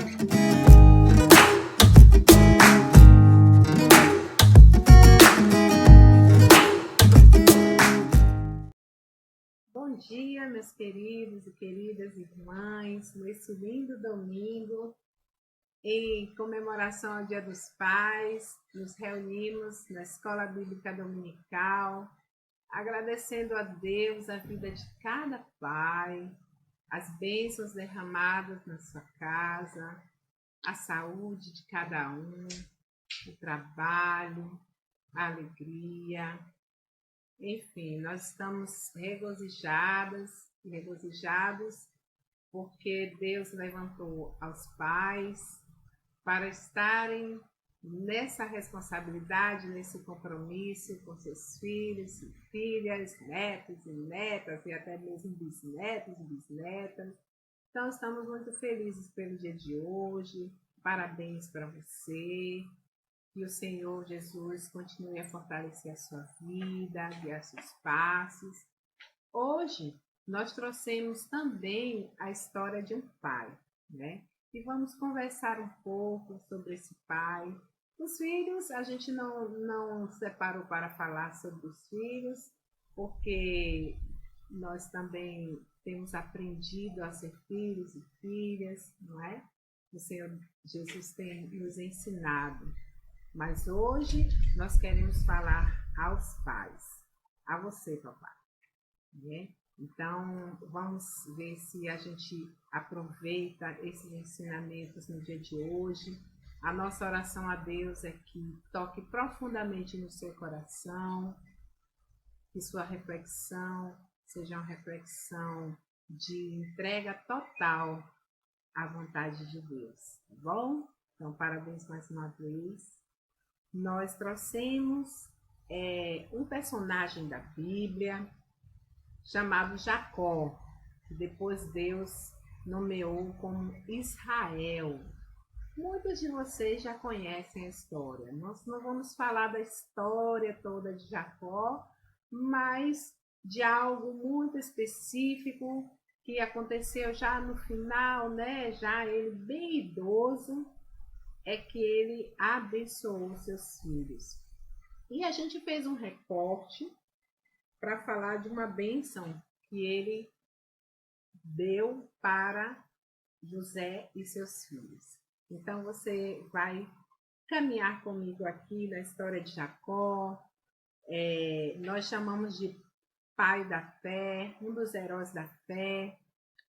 Bom dia, meus queridos e queridas irmãs, nesse lindo domingo, em comemoração ao Dia dos Pais, nos reunimos na Escola Bíblica Dominical, agradecendo a Deus a vida de cada pai, as bênçãos derramadas na sua casa, a saúde de cada um, o trabalho, a alegria. Enfim, nós estamos regozijadas e regozijados porque Deus levantou aos pais para estarem nessa responsabilidade, nesse compromisso com seus filhos e filhas, netos e netas e até mesmo bisnetos e bisnetas. Então, estamos muito felizes pelo dia de hoje. Parabéns para você. Que o Senhor Jesus continue a fortalecer a sua vida, guiar seus passos. Hoje, nós trouxemos também a história de um pai, né? E vamos conversar um pouco sobre esse pai. Os filhos, a gente não separou para falar sobre os filhos, porque nós também temos aprendido a ser filhos e filhas, não é? O Senhor Jesus tem nos ensinado. Mas hoje nós queremos falar aos pais, a você, papai, né? Então, vamos ver se a gente aproveita esses ensinamentos no dia de hoje. A nossa oração a Deus é que toque profundamente no seu coração, que sua reflexão seja uma reflexão de entrega total à vontade de Deus, tá bom? Então, parabéns mais uma vez. Nós trouxemos um personagem da Bíblia chamado Jacó, que depois Deus nomeou como Israel. Muitos de vocês já conhecem a história. Nós não vamos falar da história toda de Jacó, mas de algo muito específico que aconteceu já no final, né? Já ele bem idoso, é que ele abençoou seus filhos. E a gente fez um recorte para falar de uma bênção que ele deu para José e seus filhos. Então você vai caminhar comigo aqui na história de Jacó. Nós chamamos de pai da fé, um dos heróis da fé,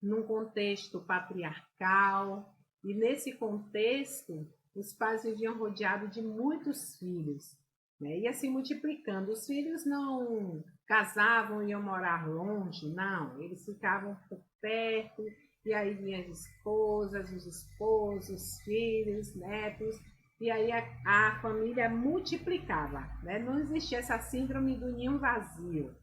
num contexto patriarcal. E nesse contexto, os pais viviam rodeados de muitos filhos, né? E assim multiplicando. Os filhos não casavam e iam morar longe, não. Eles ficavam por perto, e aí vinham as esposas, os esposos, os filhos, netos, e aí a família multiplicava, né? Não existia essa síndrome do ninho vazio.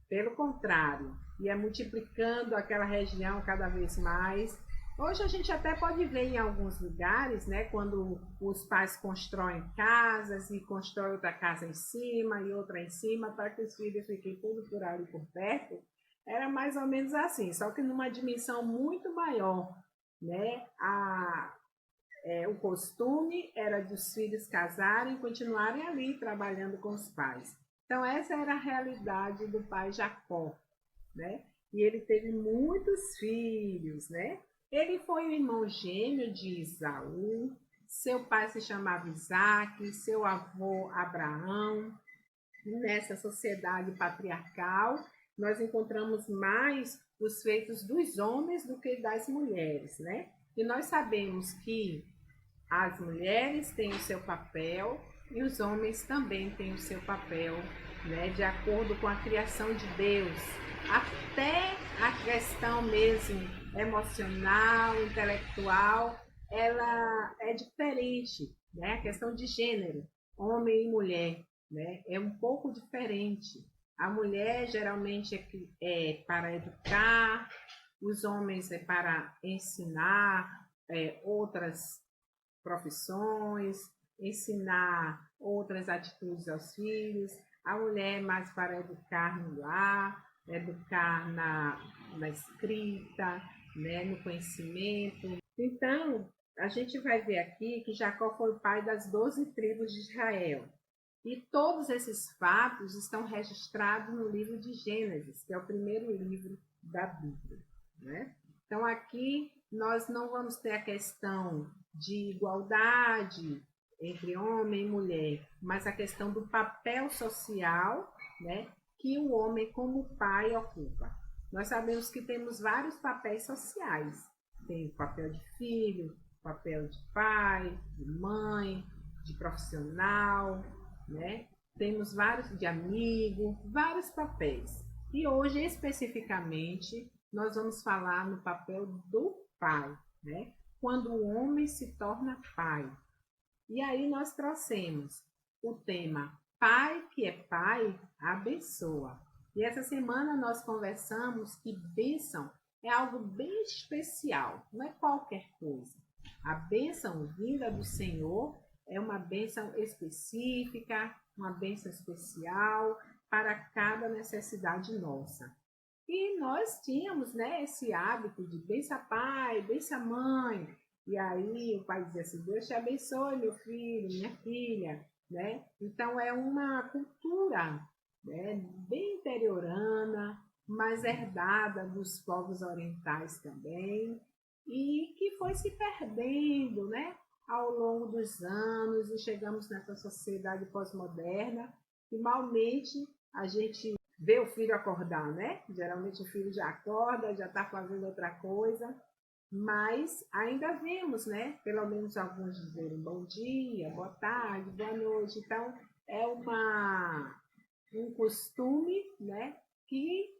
Pelo contrário, ia multiplicando aquela região cada vez mais. Hoje a gente até pode ver em alguns lugares, né, quando os pais constroem casas e constroem outra casa em cima e outra em cima para que os filhos fiquem tudo por ali por perto. Era mais ou menos assim, só que numa dimensão muito maior, né? O costume era dos filhos casarem e continuarem ali trabalhando com os pais. Então essa era a realidade do pai Jacó, né? E ele teve muitos filhos, né? Ele foi o irmão gêmeo de Esaú, seu pai se chamava Isaque, seu avô Abraão. Nessa sociedade patriarcal, nós encontramos mais os feitos dos homens do que das mulheres, né? E nós sabemos que as mulheres têm o seu papel e os homens também têm o seu papel, né? De acordo com a criação de Deus. Até a questão mesmo emocional, intelectual, ela é diferente, né? A questão de gênero, homem e mulher, né? É um pouco diferente. A mulher geralmente é para educar, os homens é para ensinar outras profissões, ensinar outras atitudes aos filhos. A mulher é mais para educar no lar, educar na escrita, né, no conhecimento. Então, a gente vai ver aqui que Jacó foi o pai das 12 tribos de Israel. E todos esses fatos estão registrados no livro de Gênesis, que é o primeiro livro da Bíblia, né? Então aqui nós não vamos ter a questão de igualdade entre homem e mulher, mas a questão do papel social, né, que o homem como pai ocupa. Nós sabemos que temos vários papéis sociais. Tem o papel de filho, papel de pai, de mãe, de profissional, né? Temos vários de amigo, vários papéis. E hoje, especificamente, nós vamos falar no papel do pai, né? Quando o homem se torna pai. E aí nós trouxemos o tema Pai que é pai, abençoa. E essa semana nós conversamos que bênção é algo bem especial, não é qualquer coisa. A bênção vinda do Senhor é uma bênção específica, uma bênção especial para cada necessidade nossa. E nós tínhamos, né, esse hábito de bença pai, bença mãe. E aí o pai dizia assim, Deus te abençoe, meu filho, minha filha, né? Então é uma cultura, né, bem interiorana, mas herdada dos povos orientais também, e que foi se perdendo, né, ao longo dos anos, e chegamos nessa sociedade pós-moderna, e malmente a gente vê o filho acordar, né? Geralmente o filho já acorda, já está fazendo outra coisa, mas ainda vemos, né? Pelo menos alguns dizerem bom dia, boa tarde, boa noite. Então, é um costume, né? Que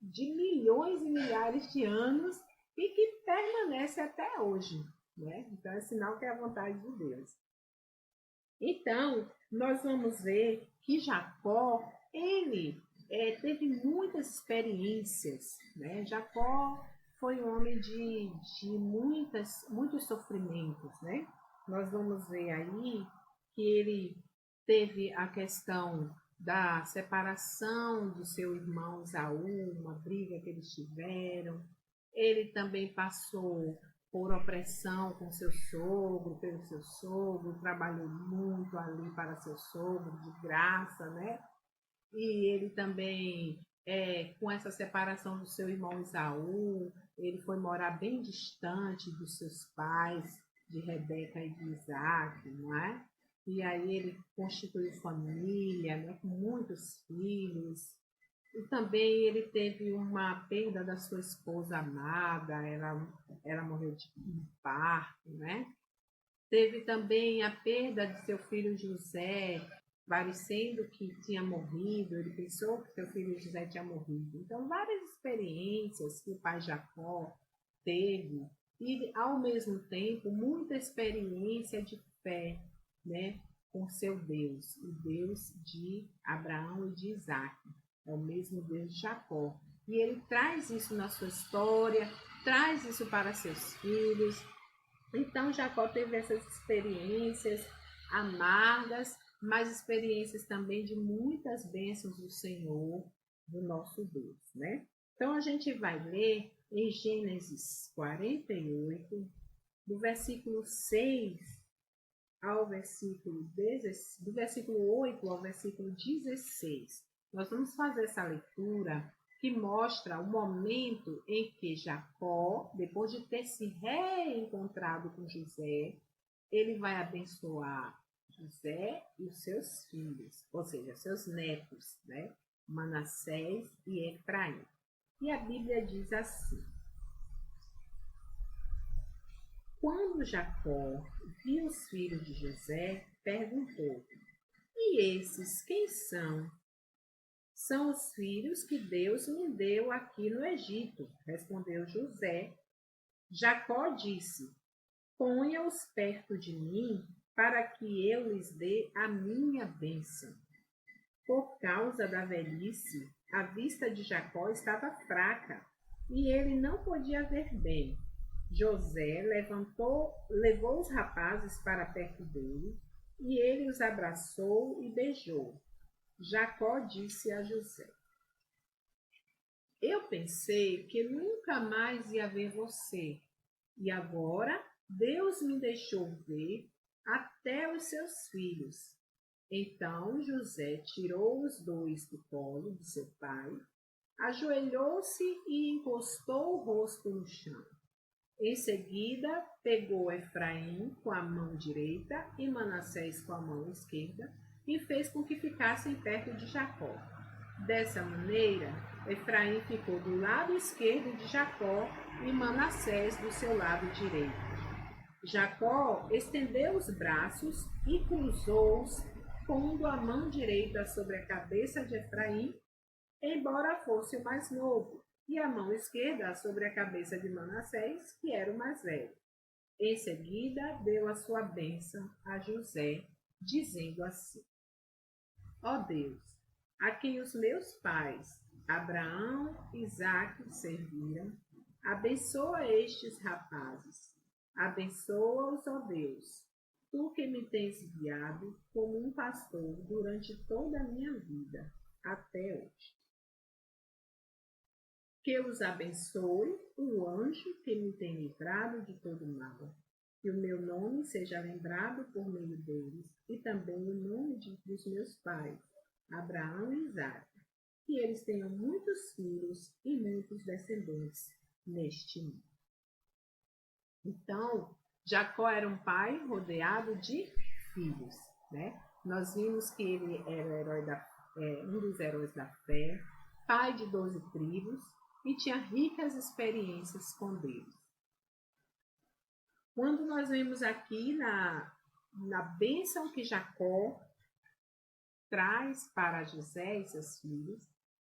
de milhões e milhares de anos e que permanece até hoje, né? Então, é sinal que é a vontade de Deus. Então, nós vamos ver que Jacó, ele teve muitas experiências, né? Jacó foi um homem de muitos sofrimentos, né? Nós vamos ver aí que ele teve a questão da separação do seu irmão Esaú, uma briga que eles tiveram. Ele também passou por opressão com seu sogro, pelo seu sogro, trabalhou muito ali para seu sogro, de graça, né? E ele também, com essa separação do seu irmão Esaú, ele foi morar bem distante dos seus pais, de Rebeca e de Isaac, não é? E aí ele constituiu família, né, com muitos filhos. E também ele teve uma perda da sua esposa amada, ela morreu de infarto, né? Teve também a perda de seu filho José, parecendo que tinha morrido, ele pensou que seu filho José tinha morrido. Então, várias experiências que o pai Jacó teve, e ao mesmo tempo, muita experiência de fé, né, com seu Deus, o Deus de Abraão e de Isaac. É o mesmo Deus de Jacó. E ele traz isso na sua história, traz isso para seus filhos. Então, Jacó teve essas experiências amargas, mas experiências também de muitas bênçãos do Senhor, do nosso Deus, né? Então, a gente vai ler em Gênesis 48, do versículo 6 ao versículo 16, do versículo 8 ao versículo 16. Nós vamos fazer essa leitura que mostra o momento em que Jacó, depois de ter se reencontrado com José, ele vai abençoar José e os seus filhos, ou seja, seus netos, né? Manassés e Efraim. E a Bíblia diz assim: quando Jacó viu os filhos de José, perguntou: e esses quem são? São os filhos que Deus me deu aqui no Egito, respondeu José. Jacó disse: ponha-os perto de mim, para que eu lhes dê a minha bênção. Por causa da velhice, a vista de Jacó estava fraca, e ele não podia ver bem. José levou os rapazes para perto dele, e ele os abraçou e beijou. Jacó disse a José: eu pensei que nunca mais ia ver você, e agora Deus me deixou ver até os seus filhos. Então José tirou os dois do colo de seu pai, ajoelhou-se e encostou o rosto no chão. Em seguida, pegou Efraim com a mão direita e Manassés com a mão esquerda e fez com que ficassem perto de Jacó. Dessa maneira, Efraim ficou do lado esquerdo de Jacó e Manassés do seu lado direito. Jacó estendeu os braços e cruzou-os, pondo a mão direita sobre a cabeça de Efraim, embora fosse o mais novo, e a mão esquerda sobre a cabeça de Manassés, que era o mais velho. Em seguida, deu a sua bênção a José, dizendo assim: Ó Deus, a quem os meus pais, Abraão e Isaque, serviram, abençoa estes rapazes. Abençoa-os, ó Deus, tu que me tens guiado como um pastor durante toda a minha vida, até hoje. Que os abençoe o anjo que me tem livrado de todo mal. Que o meu nome seja lembrado por meio deles, e também o nome dos meus pais, Abraão e Isaque. Que eles tenham muitos filhos e muitos descendentes neste mundo. Então, Jacó era um pai rodeado de filhos, né? Nós vimos que ele era um dos heróis da fé, pai de 12 tribos, e tinha ricas experiências com Deus. Quando nós vemos aqui na bênção que Jacó traz para José e seus filhos,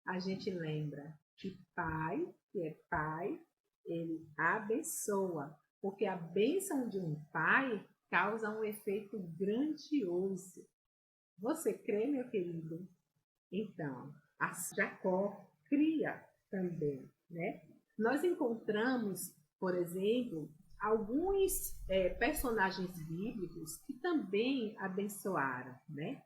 a gente lembra que pai, que é pai, ele abençoa, porque a bênção de um pai causa um efeito grandioso. Você crê, meu querido? Então, Jacó cria também, né? Nós encontramos, por exemplo, alguns personagens bíblicos que também abençoaram, né?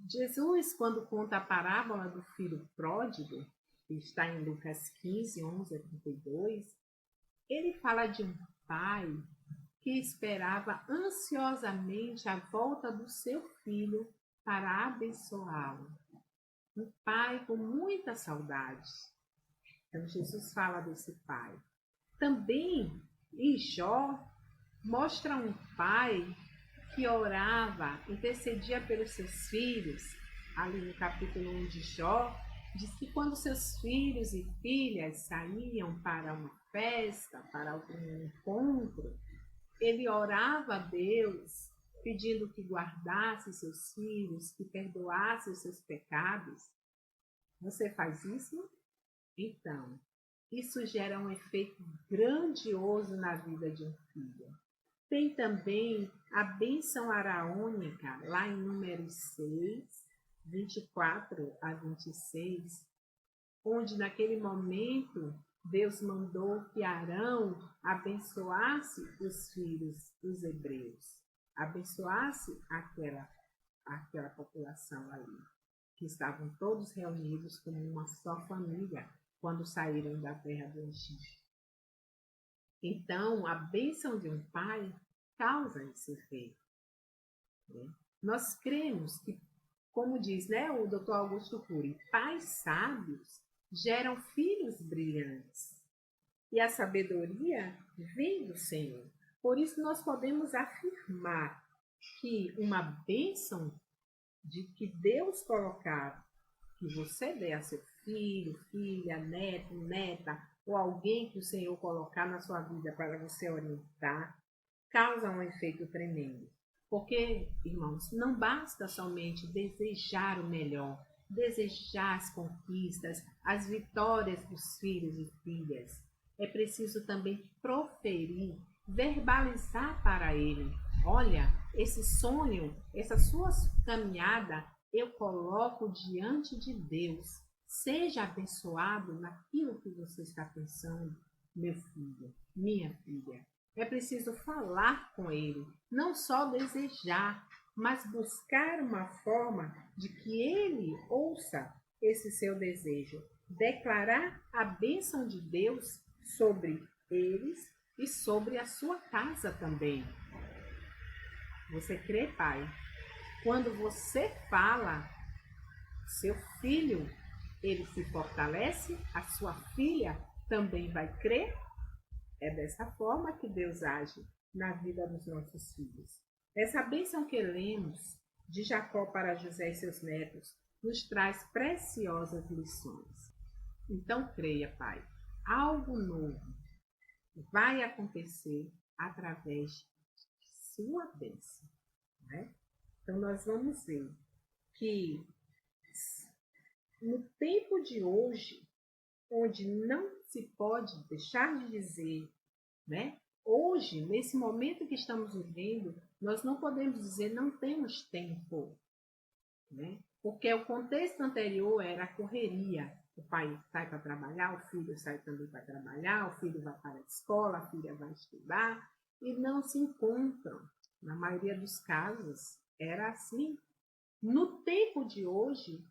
Jesus, quando conta a parábola do filho pródigo, que está em Lucas 15, 11 a 32, ele fala de um pai que esperava ansiosamente a volta do seu filho para abençoá-lo. Um pai com muita saudade. Então, Jesus fala desse pai. Também, em Jó, mostra um pai que orava, intercedia pelos seus filhos. Ali no capítulo 1 de Jó, diz que quando seus filhos e filhas saíam para uma festa, para algum encontro, ele orava a Deus, pedindo que guardasse seus filhos, que perdoasse os seus pecados. Você faz isso? Então, isso gera um efeito grandioso na vida de um filho. Tem também a bênção araônica, lá em Números 6, 24 a 26, onde naquele momento Deus mandou que Arão abençoasse os filhos dos hebreus, abençoasse aquela população ali, que estavam todos reunidos como uma só família quando saíram da terra do Egito. Então, a bênção de um pai causa esse efeito. Né? Nós cremos que, como diz, né, o Dr. Augusto Cury, pais sábios geram filhos brilhantes. E a sabedoria vem do Senhor. Por isso, nós podemos afirmar que uma bênção de que Deus colocar, que você dê a seu filho, filha, neto, neta, ou alguém que o Senhor colocar na sua vida para você orientar, causa um efeito tremendo. Porque, irmãos, não basta somente desejar o melhor, desejar as conquistas, as vitórias dos filhos e filhas. É preciso também proferir, verbalizar para ele: olha, esse sonho, essa sua caminhada, eu coloco diante de Deus. Seja abençoado naquilo que você está pensando, meu filho, minha filha. É preciso falar com ele, não só desejar, mas buscar uma forma de que ele ouça esse seu desejo. Declarar a bênção de Deus sobre eles e sobre a sua casa também. Você crê, pai? Quando você fala, seu filho, ele se fortalece, a sua filha também vai crer. É dessa forma que Deus age na vida dos nossos filhos. Essa bênção que lemos de Jacó para José e seus netos nos traz preciosas lições. Então creia, pai, algo novo vai acontecer através de sua bênção, né? Então nós vamos ver que no tempo de hoje, onde não se pode deixar de dizer, né? Hoje, nesse momento que estamos vivendo, nós não podemos dizer não temos tempo, né? Porque o contexto anterior era a correria. O pai sai para trabalhar, o filho sai também para trabalhar, o filho vai para a escola, a filha vai estudar e não se encontram. Na maioria dos casos, era assim. No tempo de hoje,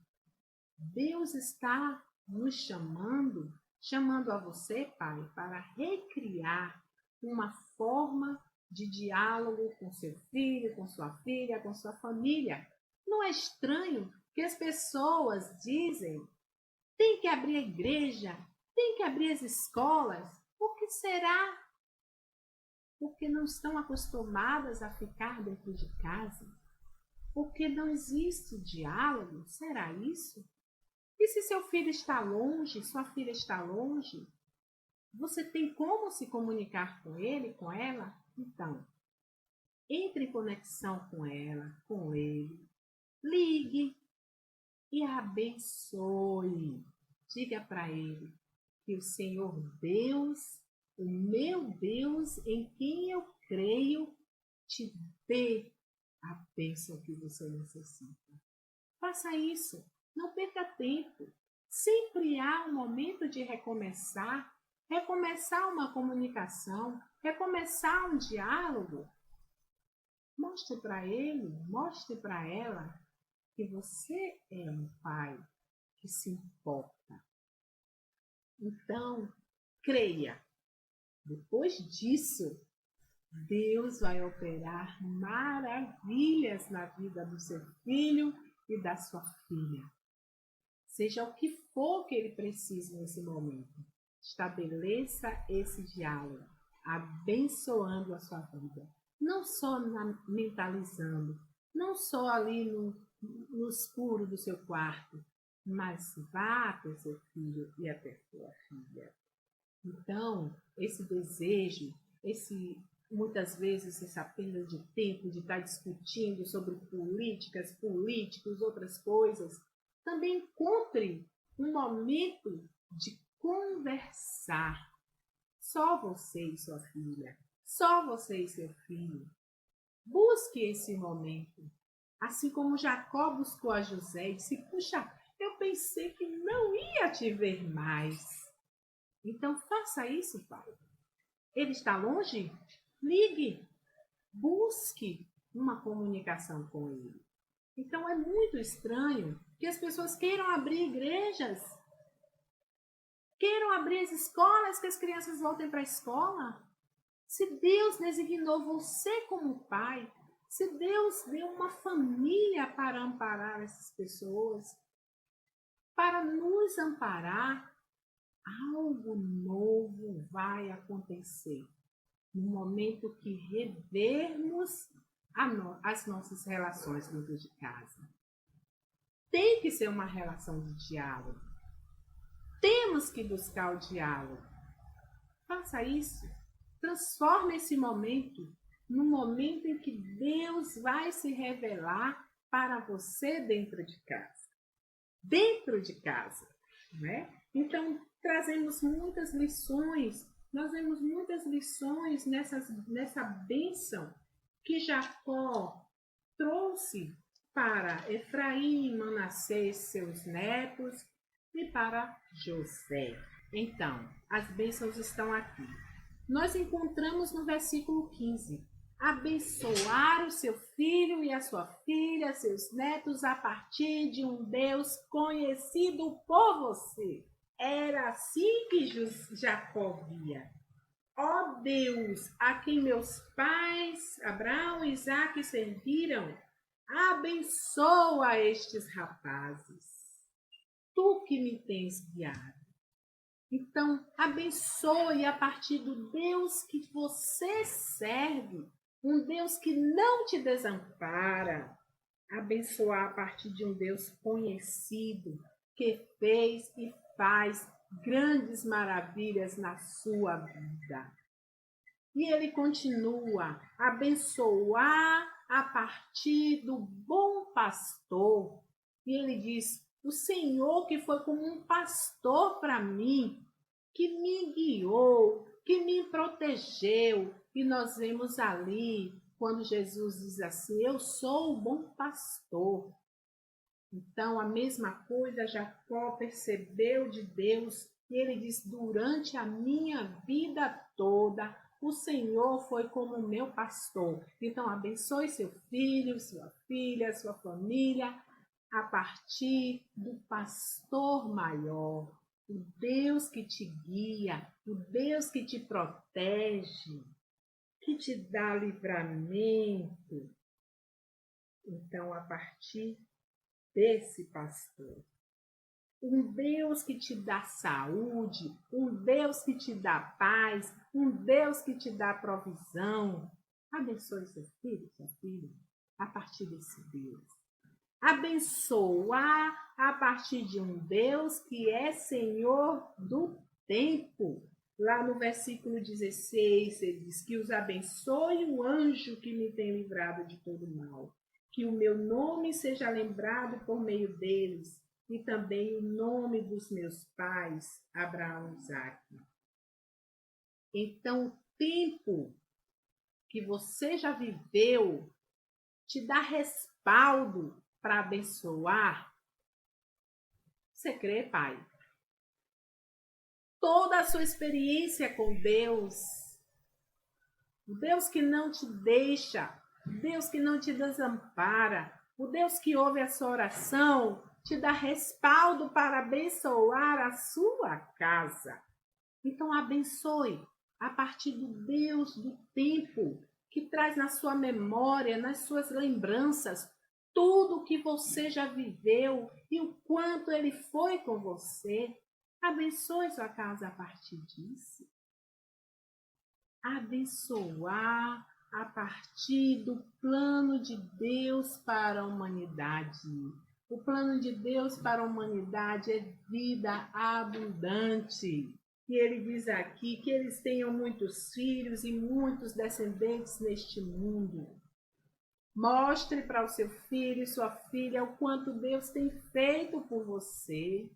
Deus está nos chamando a você, pai, para recriar uma forma de diálogo com seu filho, com sua filha, com sua família. Não é estranho que as pessoas dizem: tem que abrir a igreja, tem que abrir as escolas. Por que será? Porque não estão acostumadas a ficar dentro de casa. Porque não existe diálogo. Será isso? E se seu filho está longe, sua filha está longe, você tem como se comunicar com ele, com ela? Então, entre em conexão com ela, com ele, ligue e abençoe. Diga para ele que o Senhor Deus, o meu Deus, em quem eu creio, te dê a bênção que você necessita. Faça isso. Não perca tempo. Sempre há um momento de recomeçar uma comunicação, recomeçar um diálogo. Mostre para ele, mostre para ela que você é um pai que se importa. Então, creia. Depois disso, Deus vai operar maravilhas na vida do seu filho e da sua filha. Seja o que for que ele precise nesse momento, estabeleça esse diálogo, abençoando a sua vida. Não só mentalizando, não só ali no escuro do seu quarto, mas vá até seu filho e até sua filha. Então, esse desejo, muitas vezes essa perda de tempo de estar discutindo sobre políticos, outras coisas, também encontre um momento de conversar. Só você e sua filha, só você e seu filho. Busque esse momento. Assim como Jacó buscou a José e disse: puxa, eu pensei que não ia te ver mais. Então faça isso, pai. Ele está longe? Ligue. Busque uma comunicação com ele. Então é muito estranho que as pessoas queiram abrir igrejas, queiram abrir as escolas, que as crianças voltem para a escola. Se Deus designou você como pai, se Deus deu uma família para amparar essas pessoas, para nos amparar, algo novo vai acontecer no momento que revermos as nossas relações dentro de casa. Tem que ser uma relação de diálogo. Temos que buscar o diálogo. Faça isso. Transforme esse momento num momento em que Deus vai se revelar para você dentro de casa. Dentro de casa, né? Então, trazemos muitas lições. Nós vemos muitas lições nessa bênção que Jacó trouxe para Efraim, Manassés, seus netos, e para José. Então, as bênçãos estão aqui. Nós encontramos no versículo 15: abençoar o seu filho e a sua filha, seus netos, a partir de um Deus conhecido por você. Era assim que Jacó via. Ó Deus, a quem meus pais, Abraão e Isaque, serviram, abençoa estes rapazes. Tu que me tens guiado. Então, abençoe a partir do Deus que você serve, um Deus que não te desampara. Abençoar a partir de um Deus conhecido, que fez e faz grandes maravilhas na sua vida. E ele continua, abençoar a partir do bom pastor. E ele diz, o Senhor que foi como um pastor para mim, que me guiou, que me protegeu. E nós vemos ali, quando Jesus diz assim, eu sou o bom pastor. Então, a mesma coisa Jacó percebeu de Deus e ele diz, durante a minha vida toda, o Senhor foi como o meu pastor. Então, abençoe seu filho, sua filha, sua família, a partir do pastor maior, o Deus que te guia, o Deus que te protege, que te dá livramento. Então, a partir desse pastor, um Deus que te dá saúde, um Deus que te dá paz, um Deus que te dá provisão. Abençoe seu filho, sua filha, a partir desse Deus. Abençoar a partir de um Deus que é Senhor do tempo. Lá no versículo 16, ele diz que os abençoe o anjo que me tem livrado de todo mal. Que o meu nome seja lembrado por meio deles, e também o nome dos meus pais, Abraão e Isaque. Então, o tempo que você já viveu te dá respaldo para abençoar. Você crê, Pai? Toda a sua experiência com Deus, o Deus que não te deixa, o Deus que não te desampara, o Deus que ouve a sua oração, te dá respaldo para abençoar a sua casa. Então, abençoe a partir do Deus do tempo, que traz na sua memória, nas suas lembranças, tudo o que você já viveu e o quanto ele foi com você. Abençoe sua casa a partir disso. Abençoar a partir do plano de Deus para a humanidade. O plano de Deus para a humanidade é vida abundante. E ele diz aqui que eles tenham muitos filhos e muitos descendentes neste mundo. Mostre para o seu filho e sua filha o quanto Deus tem feito por você.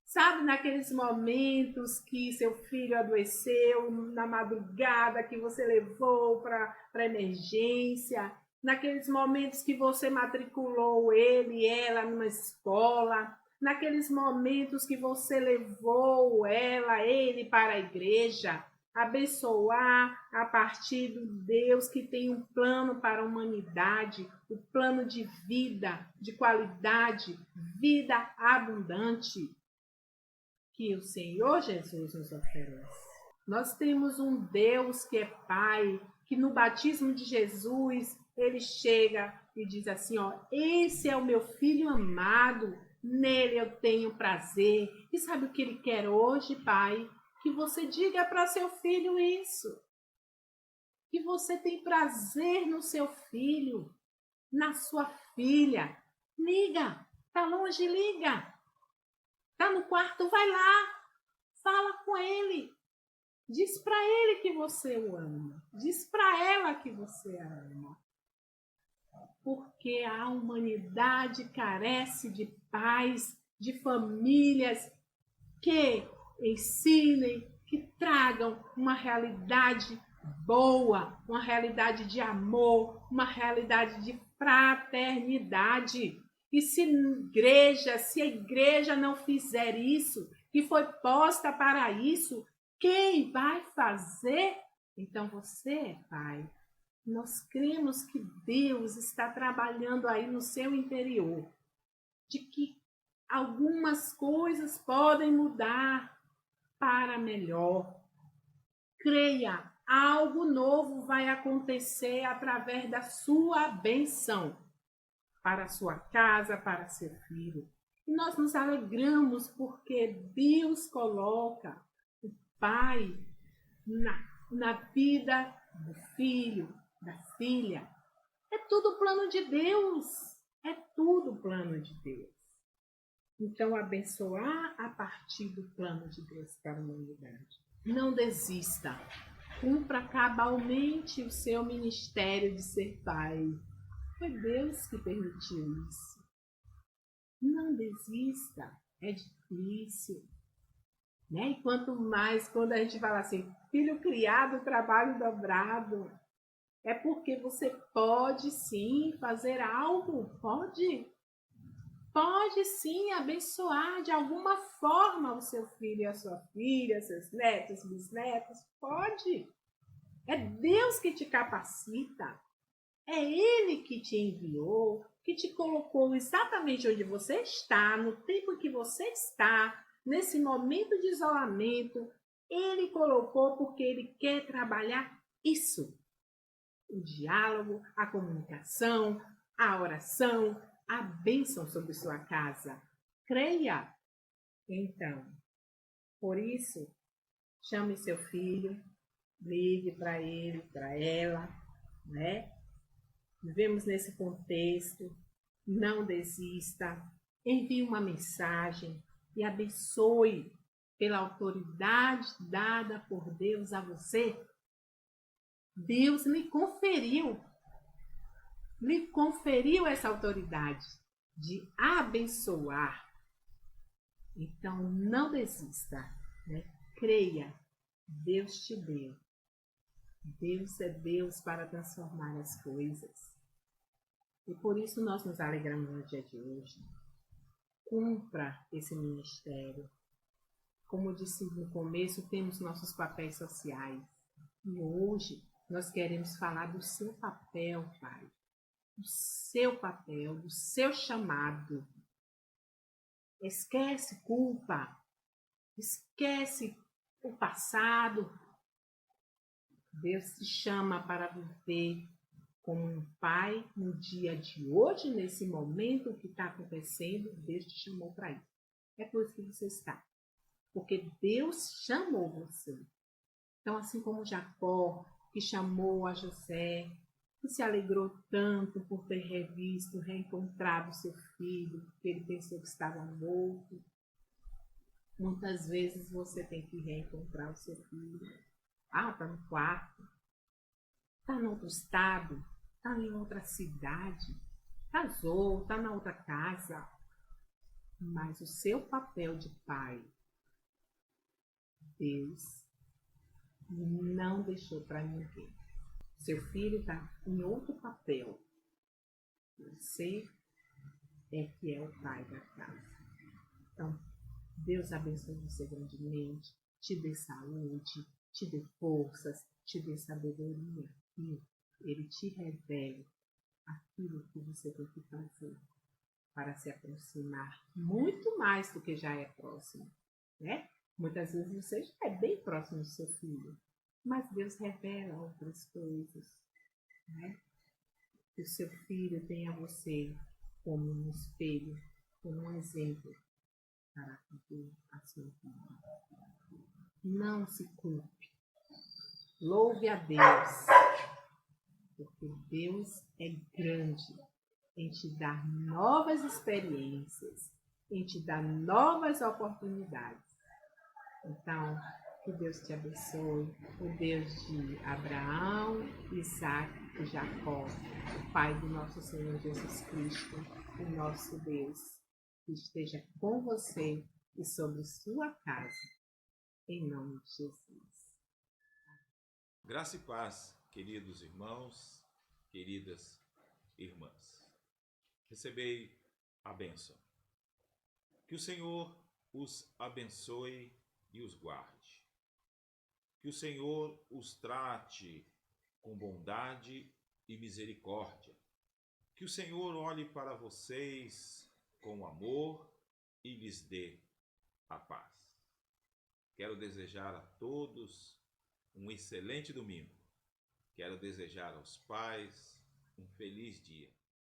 Sabe, naqueles momentos que seu filho adoeceu, na madrugada que você levou para emergência, naqueles momentos que você matriculou ele e ela numa escola, naqueles momentos que você levou ele para a igreja, abençoar a partir do Deus que tem um plano para a humanidade, o plano de vida, de qualidade, vida abundante, que o Senhor Jesus nos oferece. Nós temos um Deus que é Pai, que no batismo de Jesus, ele chega e diz assim, ó, esse é o meu filho amado, nele eu tenho prazer. E sabe o que ele quer hoje, Pai? Que você diga para seu filho isso. Que você tem prazer no seu filho, na sua filha. Liga, tá longe, liga. Tá no quarto, vai lá, fala com ele. Diz para ele que você o ama. Diz para ela que você a ama. Porque a humanidade carece de pais, de famílias que ensinem, que tragam uma realidade boa, uma realidade de amor, uma realidade de fraternidade. E se a igreja não fizer isso, que foi posta para isso, quem vai fazer? Então você, Pai, nós cremos que Deus está trabalhando aí no seu interior, de que algumas coisas podem mudar para melhor. creia, algo novo vai acontecer através da sua benção para a sua casa, para seu filho. E nós nos alegramos porque Deus coloca o Pai na vida do filho, da filha. É tudo plano de Deus. É tudo plano de Deus. Então, abençoar a partir do plano de Deus para a humanidade. Não desista. Cumpra cabalmente o seu ministério de ser pai. Foi Deus que permitiu isso. Não desista. É difícil. Né? E quanto mais quando a gente fala assim, filho criado, trabalho dobrado. É porque você pode sim fazer algo. Pode. Pode sim abençoar de alguma forma o seu filho e a sua filha, seus netos, bisnetos. Pode. É Deus que te capacita. É Ele que te enviou, que te colocou exatamente onde você está, no tempo que você está, nesse momento de isolamento. Ele colocou porque Ele quer trabalhar isso. O diálogo, a comunicação, a oração, a bênção sobre sua casa. Creia. Então, por isso, chame seu filho, ligue para ele, para ela, né? Vivemos nesse contexto, não desista, envie uma mensagem e abençoe pela autoridade dada por Deus a você. Deus lhe conferiu essa autoridade de abençoar. Então, não desista, né? Creia, Deus te deu. Deus é Deus para transformar as coisas. E por isso nós nos alegramos no dia de hoje. Cumpra esse ministério. Como eu disse no começo, temos nossos papéis sociais. E hoje nós queremos falar do seu papel, Pai. Do seu papel, do seu chamado. Esquece culpa. Esquece o passado. Deus te chama para viver como um pai no dia de hoje, nesse momento que está acontecendo. Deus te chamou para isso. É por isso que você está. Porque Deus chamou você. Então, assim como Jacó, que chamou a José, que se alegrou tanto por ter revisto, reencontrado seu filho, porque ele pensou que estava morto. Muitas vezes você tem que reencontrar o seu filho. Está no quarto, está em outro estado, está em outra cidade, casou, está na outra casa. Mas o seu papel de pai, Deus não deixou para ninguém. Seu filho está em outro papel. Você é que é o pai da casa. Então, Deus abençoe você grandemente, te dê saúde, te dê forças, te dê sabedoria. E Ele te revele aquilo que você tem que fazer para se aproximar muito mais do que já é próximo, né? Muitas vezes você já é bem próximo do seu filho, mas Deus revela outras coisas, né? Que o seu filho tenha você como um espelho, como um exemplo para viver a sua vida. Não se culpe. Louve a Deus, porque Deus é grande em te dar novas experiências, em te dar novas oportunidades. Então, que Deus te abençoe, o Deus de Abraão, Isaac e Jacó, o Pai do nosso Senhor Jesus Cristo, o nosso Deus, que esteja com você e sobre sua casa, em nome de Jesus. Graça e paz, queridos irmãos, queridas irmãs. Recebei a bênção. Que o Senhor os abençoe e os guarde. Que o Senhor os trate com bondade e misericórdia. Que o Senhor olhe para vocês com amor e lhes dê a paz. Quero desejar a todos um excelente domingo. Quero desejar aos pais um feliz dia.